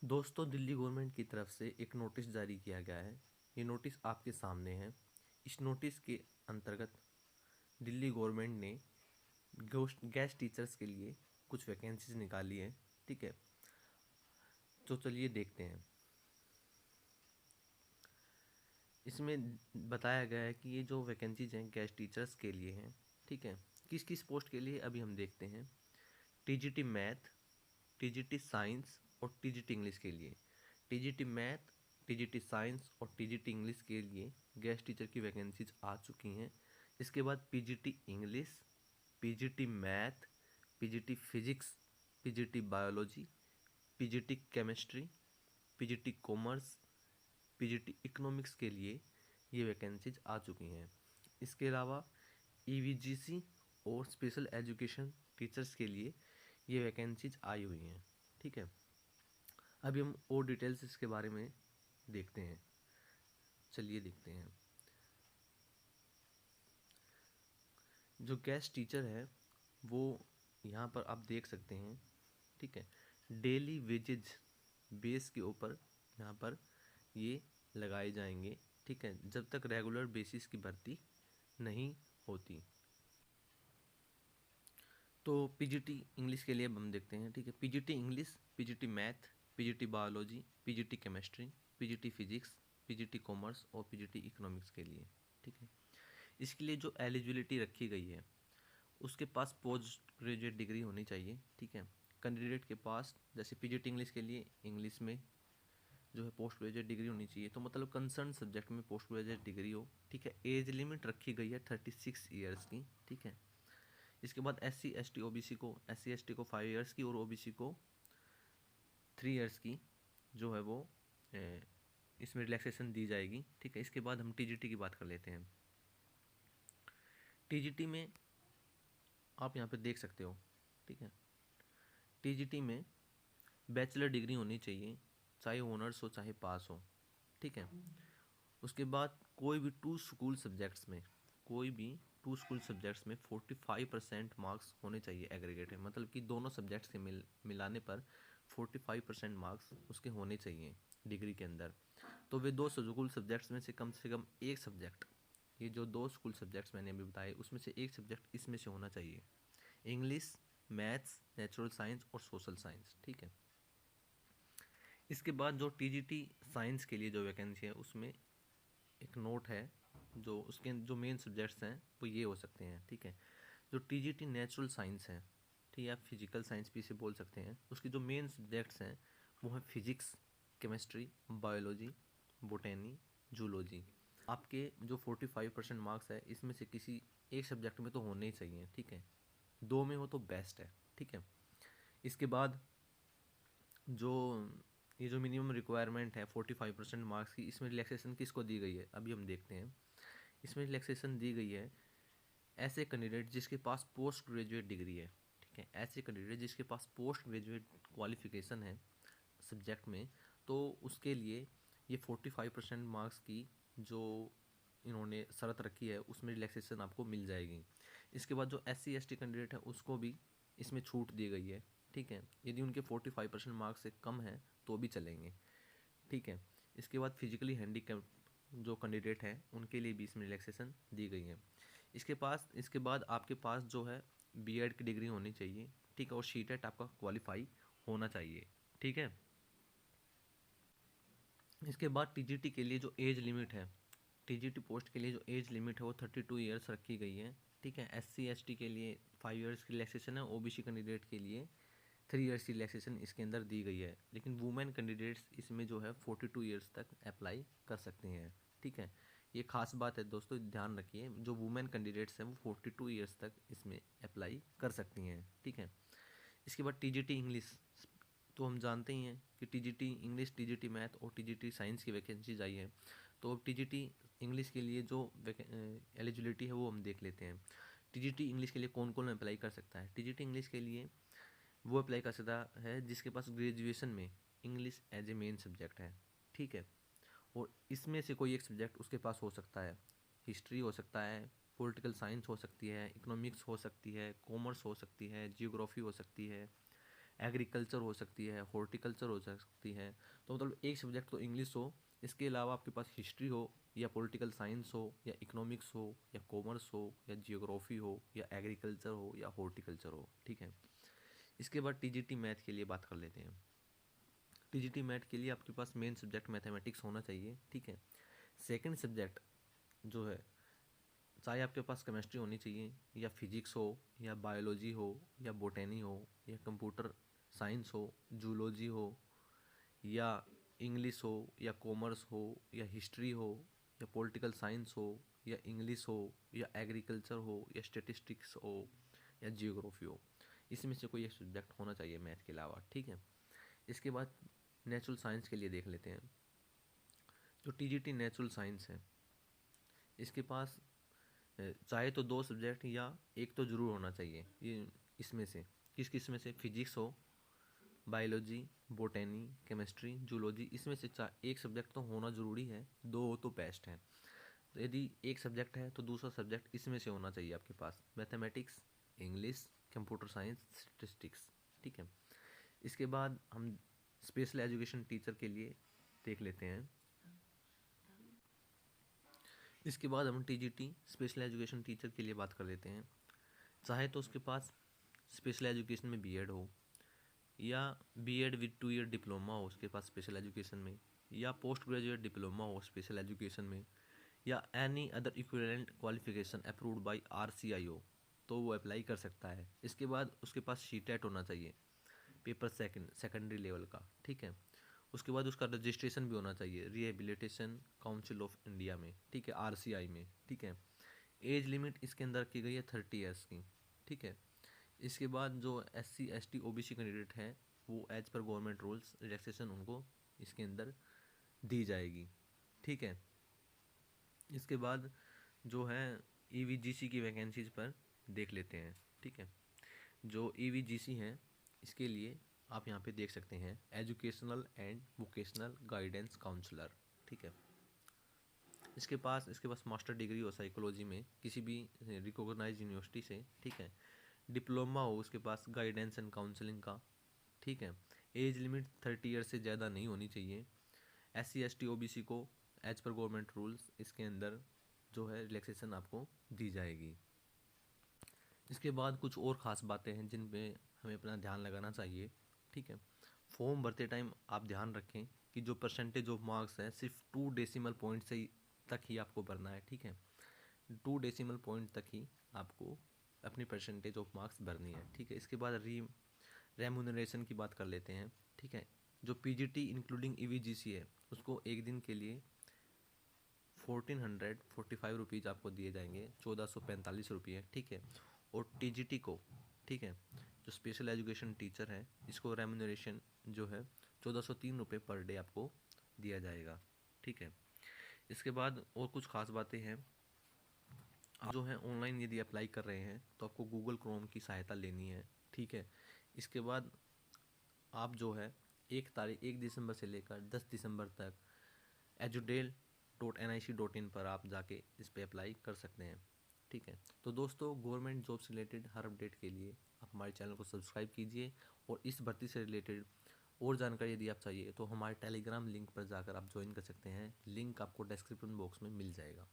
दोस्तों, दिल्ली गवर्नमेंट की तरफ से एक नोटिस जारी किया गया है। ये नोटिस आपके सामने है। इस नोटिस के अंतर्गत दिल्ली गवर्नमेंट ने गेस्ट टीचर्स के लिए कुछ वैकेंसीज निकाली है। ठीक है, तो चलिए देखते हैं। इसमें बताया गया है कि ये जो वैकेंसीज हैं गेस्ट टीचर्स के लिए हैं। ठीक है, किस किस पोस्ट के लिए अभी हम देखते हैं। टीजीटी मैथ, टीजीटी साइंस और टीजीटी इंग्लिश के लिए। टीजीटी मैथ, टीजीटी साइंस और टीजीटी इंग्लिश के लिए गेस्ट टीचर की वैकेंसीज आ चुकी हैं। इसके बाद PGT English, PGT math, PGT physics, PGT biology, PGT chemistry, PGT commerce, PGT economics के लिए ये वैकेंसीज आ चुकी हैं। इसके अलावा ईवीजीसी और स्पेशल एजुकेशन टीचर्स के लिए ये वैकेंसीज आई हुई हैं। ठीक है, अभी हम और डिटेल्स इसके बारे में देखते हैं। चलिए देखते हैं। जो गेस्ट टीचर है वो यहाँ पर आप देख सकते हैं। ठीक है, डेली वेजेज बेस के ऊपर यहाँ पर ये लगाए जाएंगे। ठीक है, जब तक रेगुलर बेसिस की भर्ती नहीं होती। तो पीजीटी इंग्लिश के लिए अब हम देखते हैं। ठीक है, PGT English, PGT math, PGT biology, PGT chemistry, PGT physics, PGT commerce और पीजीटी इकोनॉमिक्स के लिए। ठीक है, इसके लिए जो एलिजिबिलिटी रखी गई है उसके पास पोस्ट ग्रेजुएट डिग्री होनी चाहिए। ठीक है, कैंडिडेट के पास जैसे पीजीटी इंग्लिश के लिए इंग्लिश में जो है पोस्ट ग्रेजुएट डिग्री होनी चाहिए। तो मतलब कंसर्न सब्जेक्ट में पोस्ट ग्रेजुएट डिग्री हो। ठीक है, एज लिमिट रखी गई है 36 ईयर्स की। ठीक है, इसके बाद SC ST OBC को SC ST को 5 ईयर्स की और OBC को 3 ईयर्स की जो है वो इसमें रिलैक्सेशन दी जाएगी। ठीक है, इसके बाद हम टीजीटी की बात कर लेते हैं। टीजीटी में आप यहाँ पे देख सकते हो। ठीक है, टीजीटी में बैचलर डिग्री होनी चाहिए, चाहे ऑनर्स हो चाहे पास हो। ठीक है, उसके बाद कोई भी टू स्कूल सब्जेक्ट्स में 45% मार्क्स होने चाहिए एग्रीगेट है। मतलब कि दोनों सब्जेक्ट्स के मिलाने पर 45% मार्क्स उसके होने चाहिए डिग्री के अंदर। तो वे दो स्कूल सब्जेक्ट्स में से कम एक सब्जेक्ट, ये जो दो स्कूल सब्जेक्ट्स मैंने अभी बताए उसमें से एक सब्जेक्ट इसमें से होना चाहिए। इंग्लिश, मैथ्स, नेचुरल साइंस और सोशल साइंस। ठीक है, इसके बाद जो टीजीटी साइंस के लिए जो वैकेंसी है उसमें एक नोट है। जो उसके जो मेन सब्जेक्ट्स हैं वो ये हो सकते हैं। ठीक है, जो टीजीटी नेचुरल साइंस है, ठीक है, आप फिजिकल साइंस भी इसे बोल सकते हैं, उसकी जो मेन सब्जेक्ट्स हैं वो हैं फिजिक्स, केमिस्ट्री, बायोलॉजी, बोटेनी, जूलॉजी। आपके जो 45% मार्क्स है इसमें से किसी एक सब्जेक्ट में तो होने ही चाहिए। ठीक है, दो में हो तो बेस्ट है। ठीक है, इसके बाद जो ये जो मिनिमम रिक्वायरमेंट है 45% मार्क्स की, इसमें रिलैक्सेशन किसको दी गई है अभी हम देखते हैं। इसमें रिलैक्सेशन दी गई है ऐसे कैंडिडेट जिसके पास पोस्ट ग्रेजुएट डिग्री है। ठीक है, ऐसे कैंडिडेट जिसके पास पोस्ट ग्रेजुएट क्वालिफिकेशन है सब्जेक्ट में, तो उसके लिए ये 45% मार्क्स की जो इन्होंने शर्त रखी है उसमें रिलैक्सेशन आपको मिल जाएगी। इसके बाद जो SC ST कैंडिडेट है उसको भी इसमें छूट दी गई है। ठीक है, यदि उनके 45% मार्क्स से कम है तो भी चलेंगे। ठीक है, इसके बाद फिजिकली हैंडीकैप जो कैंडिडेट हैं उनके लिए भी इसमें रिलैक्सेशन दी गई है। इसके बाद आपके पास जो है बीएड की डिग्री होनी चाहिए। ठीक है, और सीटेट आपका क्वालिफाई होना चाहिए। ठीक है, इसके बाद टीजीटी के लिए जो एज लिमिट है, टीजीटी पोस्ट के लिए जो एज लिमिट है वो 32 ईयर्स रखी गई है। ठीक है, SC ST के लिए 5 ईयर्स की रिलैक्सेशन है, OBC कैंडिडेट के लिए 3 ईयर्स की रिलैक्सेशन इसके अंदर दी गई है। लेकिन वुमेन कैंडिडेट्स इसमें जो है 42 ईयर्स तक अप्लाई कर सकते हैं। ठीक है, ये खास बात है दोस्तों, ध्यान रखिए, जो वुमेन कैंडिडेट्स हैं वो 42 ईयर्स तक इसमें अप्लाई कर सकती हैं। ठीक है, इसके बाद टीजीटी इंग्लिश, तो हम जानते ही हैं कि टीजीटी इंग्लिश, टीजीटी मैथ और टीजीटी साइंस की वैकेंसीज आई है। तो अब टीजीटी इंग्लिश के लिए जो एलिजिबिलिटी है वो हम देख लेते हैं। टीजीटी इंग्लिश के लिए कौन कौन अप्लाई कर सकता है। टीजीटी इंग्लिश के लिए वो अप्लाई कर सकता है जिसके पास ग्रेजुएशन में English as a main subject है। ठीक है, और इसमें से कोई एक सब्जेक्ट उसके पास हो सकता है। हिस्ट्री हो सकता है, पॉलिटिकल साइंस हो सकती है, इकोनॉमिक्स हो सकती है, कॉमर्स हो सकती है, जियोग्राफी हो सकती है, एग्रीकल्चर हो सकती है, हॉर्टिकल्चर हो सकती है। तो मतलब एक सब्जेक्ट तो इंग्लिश हो, इसके अलावा आपके पास हिस्ट्री हो, या पॉलिटिकल साइंस हो, या इकोनॉमिक्स हो, या कॉमर्स हो, या जियोग्राफी हो, या एग्रीकल्चर हो, या हॉर्टिकल्चर हो, ठीक है। इसके बाद टीजीटी मैथ के लिए बात कर लेते हैं। टीजीटी मैथ के लिए आपके पास मेन सब्जेक्ट मैथमेटिक्स होना चाहिए, ठीक है। सेकंड सब्जेक्ट जो है, चाहे आपके पास केमिस्ट्री होनी चाहिए, या फिजिक्स हो, या बायोलॉजी हो, या बोटेनी हो, या कंप्यूटर साइंस हो, जूलॉजी हो, या इंग्लिश हो, या कॉमर्स हो, या हिस्ट्री हो, या पॉलिटिकल साइंस हो, या इंग्लिश हो, या एग्रीकल्चर हो, या स्टेटिस्टिक्स हो, या जियोग्राफी हो। इसमें से कोई एक सब्जेक्ट होना चाहिए मैथ के अलावा, ठीक है। इसके बाद नेचुरल साइंस के लिए देख लेते हैं। जो टीजीटी नेचुरल साइंस है, इसके पास चाहे तो दो सब्जेक्ट या एक तो ज़रूर होना चाहिए। ये इसमें से किस में से, फिजिक्स हो, बायोलॉजी, बोटेनी, केमिस्ट्री, जूलॉजी, इसमें से एक सब्जेक्ट तो होना ज़रूरी है, दो हो तो बेस्ट है। तो यदि एक सब्जेक्ट है तो दूसरा सब्जेक्ट इसमें से होना चाहिए आपके पास, mathematics, English, computer science, statistics, ठीक है। इसके बाद हम स्पेशल एजुकेशन टीचर के लिए देख लेते हैं। इसके बाद हम टीजीटी स्पेशल एजुकेशन टीचर के लिए बात कर लेते हैं। चाहे तो उसके पास स्पेशल एजुकेशन में बीएड हो, या बीएड विद 2 ईयर डिप्लोमा हो उसके पास स्पेशल एजुकेशन में, या पोस्ट ग्रेजुएट डिप्लोमा हो स्पेशल एजुकेशन में, या any other equivalent qualification approved by RCI, तो वो अप्लाई कर सकता है। इसके बाद उसके पास सीटेट होना चाहिए, पेपर सेकेंडरी लेवल का, ठीक है। उसके बाद उसका रजिस्ट्रेशन भी होना चाहिए रिहेबिलिटेशन काउंसिल ऑफ इंडिया में, ठीक है, आरसीआई में, ठीक है। एज लिमिट इसके अंदर की गई है 30 ईयर्स की, ठीक है। इसके बाद जो एससी एसटी ओबीसी कैंडिडेट हैं, वो as per government rules relaxation उनको इसके अंदर दी जाएगी, ठीक है। इसके बाद जो है ईवीजीसी की वैकेंसीज पर देख लेते हैं, ठीक है। जो ईवीजीसी हैं, इसके लिए आप यहाँ पे देख सकते हैं educational and vocational guidance counsellor, ठीक है। इसके पास मास्टर डिग्री हो साइकोलॉजी में किसी भी रिकॉग्नाइज यूनिवर्सिटी से, ठीक है। डिप्लोमा हो उसके पास गाइडेंस एंड काउंसलिंग का, ठीक है। एज लिमिट 30 ईयर से ज़्यादा नहीं होनी चाहिए। एससी एसटी ओबीसी को एज पर गवर्नमेंट रूल्स इसके अंदर जो है रिलैक्सेशन आपको दी जाएगी। इसके बाद कुछ और ख़ास बातें हैं जिन पे हमें अपना ध्यान लगाना चाहिए, ठीक है। फॉर्म भरते टाइम आप ध्यान रखें कि जो परसेंटेज ऑफ मार्क्स है सिर्फ 2 डेसिमल पॉइंट से तक ही आपको भरना है, ठीक है। 2 डेसिमल पॉइंट तक ही आपको अपनी परसेंटेज ऑफ मार्क्स भरनी है, ठीक है। इसके बाद रेमुनरेशन की बात कर लेते हैं, ठीक है। जो पीजीटी इंक्लूडिंग ईवीजीसी है उसको एक दिन के लिए 1445 रुपीज़ आपको दिए जाएंगे, 1445 रुपये, ठीक है। और टीजीटी को, ठीक है, जो स्पेशल एजुकेशन टीचर है इसको रेमुनरेशन जो है 1403 रुपये पर डे आपको दिया जाएगा, ठीक है। इसके बाद और कुछ खास बातें हैं। आप जो है ऑनलाइन यदि अप्लाई कर रहे हैं तो आपको गूगल क्रोम की सहायता लेनी है, ठीक है। इसके बाद आप जो है 1 दिसंबर से लेकर 10 दिसंबर तक edudail.nic.in पर आप जाके इस पे अप्लाई कर सकते हैं, ठीक है। तो दोस्तों, गवर्नमेंट जॉब से रिलेटेड हर अपडेट के लिए आप हमारे चैनल को सब्सक्राइब कीजिए, और इस भर्ती से रिलेटेड और जानकारी यदि आप चाहिए तो हमारे टेलीग्राम लिंक पर जाकर आप ज्वाइन कर सकते हैं। लिंक आपको डिस्क्रिप्शन बॉक्स में मिल जाएगा।